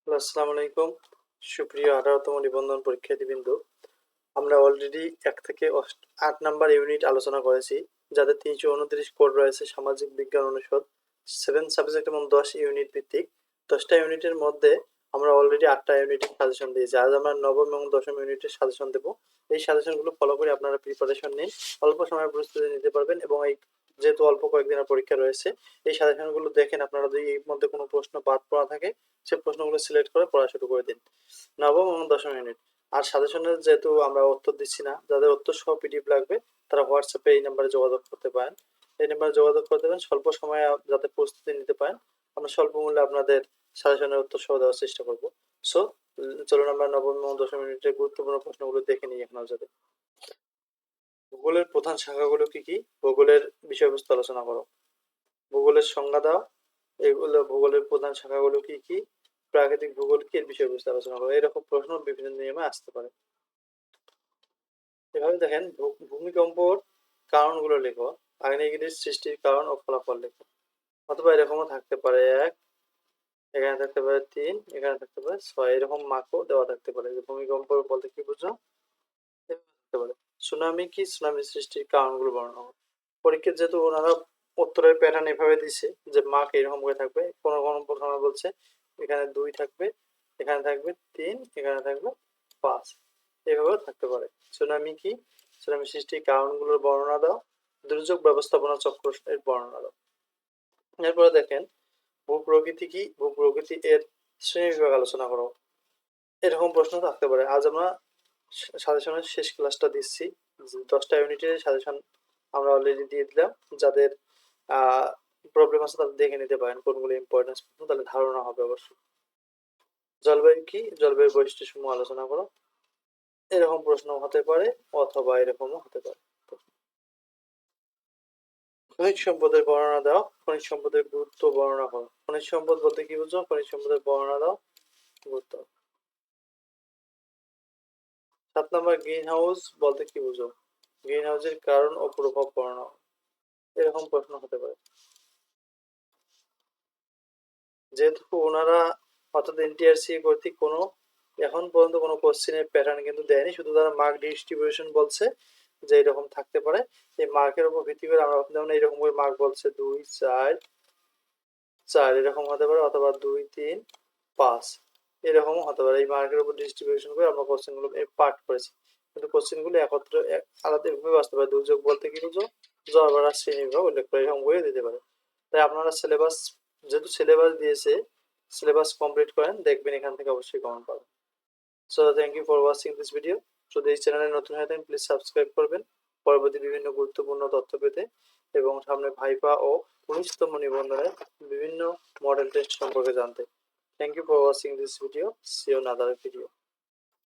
আসসালামু আলাইকুম। সুপ্রিয় 18তম নিবন্ধন পরীক্ষার্থীবৃন্দ, আমরা অলরেডি 1 থেকে 8 নাম্বার ইউনিট আলোচনা করেছি, যাতে 329 কোড রয়েছে সামাজিক বিজ্ঞান অনুষদ 7 সাবজেক্ট এবং 10 ইউনিট ভিত্তিক। 10টা ইউনিটের মধ্যে আমরা অলরেডি 8টা ইউনিটের সাজেশন দিয়েছি। আজ আমরা নবম এবং দশম ইউনিটের সাজেশন দেব। এই সাজেশনগুলো ফলো করে আপনারা প্রিপারেশন নিন, অল্প সময়ে প্রস্তুতি নিতে পারবেন এবং যেহেতু অল্প কয়েকদিনের পরীক্ষা রয়েছে, এই সাজেশনগুলো দেখেন। আপনারা যদি এর মধ্যে কোনো প্রশ্ন বাদ পড়া থাকে, সে প্রশ্নগুলো সিলেক্ট করে পড়া শুরু করে দিন। নবম এবং দশম ইউনিট আর সাজেশনের যেহেতু আমরা উত্তর দিচ্ছি না, যাদের উত্তর সহ পিডিএফ লাগবে তারা হোয়াটসঅ্যাপে এই নাম্বারে যোগাযোগ করতে পারেন। এই নাম্বারে যোগাযোগ করতে পারেন, স্বল্প সময়ে যাতে প্রস্তুতি নিতে পারেন। আমরা স্বল্প মূল্যে আপনাদের সাজেশনের উত্তর সহ দেওয়ার চেষ্টা করব। সো চলুন আমরা নবম এবং দশম ইউনিটের গুরুত্বপূর্ণ প্রশ্নগুলো দেখে নিই এখন যাতে। ভূগোলের প্রধান শাখাগুলো কি কি? ভূগোলের বিষয়বস্তু আলোচনা করো। ভূগোলের সংজ্ঞা দাও। এগুলো ভূগোলের প্রধান শাখাগুলো কি কি? প্রাকৃতিক ভূগোল কি, এর বিষয়বস্তু আলোচনা করো। এরকম প্রশ্ন বিভিন্ন নিয়মে আসতে পারে। এভাবে দেখেন, ভূমিকম্পর কারণগুলো লেখো। আগ্নেয়গিরির সৃষ্টির কারণ ও ফলাফল লেখো। অথবা এরকমও থাকতে পারে 1, এখানে থাকতে পারে 3, এখানে থাকতে পারে 6, এরকম মার্কও দেওয়া থাকতে পারে। যে ভূমিকম্প বলতে কি বুঝো, থাকতে পারে। সুনামি কি, সুনামির সৃষ্টির কারণগুলো বর্ণনা করো। পরীক্ষা যেহেতু ওনারা উত্তরের প্যাটার্ন এভাবে দিছে যে মার্ক এরকম করে থাকবে, কোনো কোনো প্রথমে বলছে এখানে 2 থাকবে, এখানে থাকবে 3, এখানে থাকবে 5, এভাবে থাকতে পারে। সুনামি কি, সুনামি সৃষ্টির কারণগুলোর বর্ণনা দাও। দুর্যোগ ব্যবস্থাপনা চক্র এর বর্ণনা দাও। এরপরে দেখেন, ভূপ্রকৃতি কি, ভূপ্রকৃতি এর শ্রেণীবিভাগ আলোচনা করো। এরকম প্রশ্ন থাকতে পারে। আজ আমরা সাজেশনের শেষ ক্লাসটা দিচ্ছি। 10টা ইউনিটের সাজেশন আমরা অলরেডি দিয়ে দিলাম। যাদের প্রবলেম আছে তাদের দেখে নিতে পারেন কোনগুলো ইম্পর্টেন্স, তাহলে ধারণা হবে অবশ্যই। জলবায়ু কি, জলবায়ু বৈশিষ্ট্য সমূহ আলোচনা করো। এরকম প্রশ্ন হতে পারে অথবা এরকমও হতে পারে। খনিজ সম্পদের বর্ণনা দাও। খনিজ সম্পদের গুরুত্ব বর্ণনা করো। খনিজ সম্পদ বলতে কি বুঝো? খনিজ সম্পদের বর্ণনা দাও, গুরুত্ব। 7 নম্বর, গ্রিন হাউস বলতে কি বুঝো? গ্রিন হাউসের কারণ ও প্রভাব বর্ণনা। এরকম প্রশ্ন হতে পারে। যেহেতু ওনারা অর্থাৎ এনটিআরসি কর্তৃক কোনো এখন পর্যন্ত কোনো কোশ্চেনের প্যাটার্ন কিন্তু দেয়নি, শুধু তারা মার্ক ডিস্ট্রিবিউশন বলছে যে এরকম থাকতে পারে। এই মার্কের উপর ভিত্তি করে আমরা যেমন এরকম করে মার্ক বলছে 2, 4, 4 এরকম হতে পারে, অথবা 2, 3, 5 এরকমও হতে পারে। এই মার্কের উপর ডিস্ট্রিবিউশন করে আমরা কোশ্চেনগুলো পার্ট করেছি, কিন্তু কোশ্চেনগুলো একত্র আলাদাভাবে আসতে পারে। দুর্যোগ বলতে কি বুঝো? জ্বর বা শ্রেণীবিভাগ উল্লেখ করে, এরকম করে দিতে পারে। তাই আপনারা সিলেবাস, যেহেতু সিলেবাস দিয়েছে, সিলেবাস কমপ্লিট করেন, দেখবেন এখান থেকে অবশ্যই কমন পাবেন। So thank you for watching this video. যদি এই চ্যানেলে নতুন হয়ে থাকেন প্লিজ সাবস্ক্রাইব করবেন পরবর্তী বিভিন্ন গুরুত্বপূর্ণ তথ্য পেতে, এবং সামনে ভাইপা ও 19তম নিবন্ধনের বিভিন্ন মডেল টেস্ট সম্পর্কে জানতে। Thank you for watching this video. See you in other video.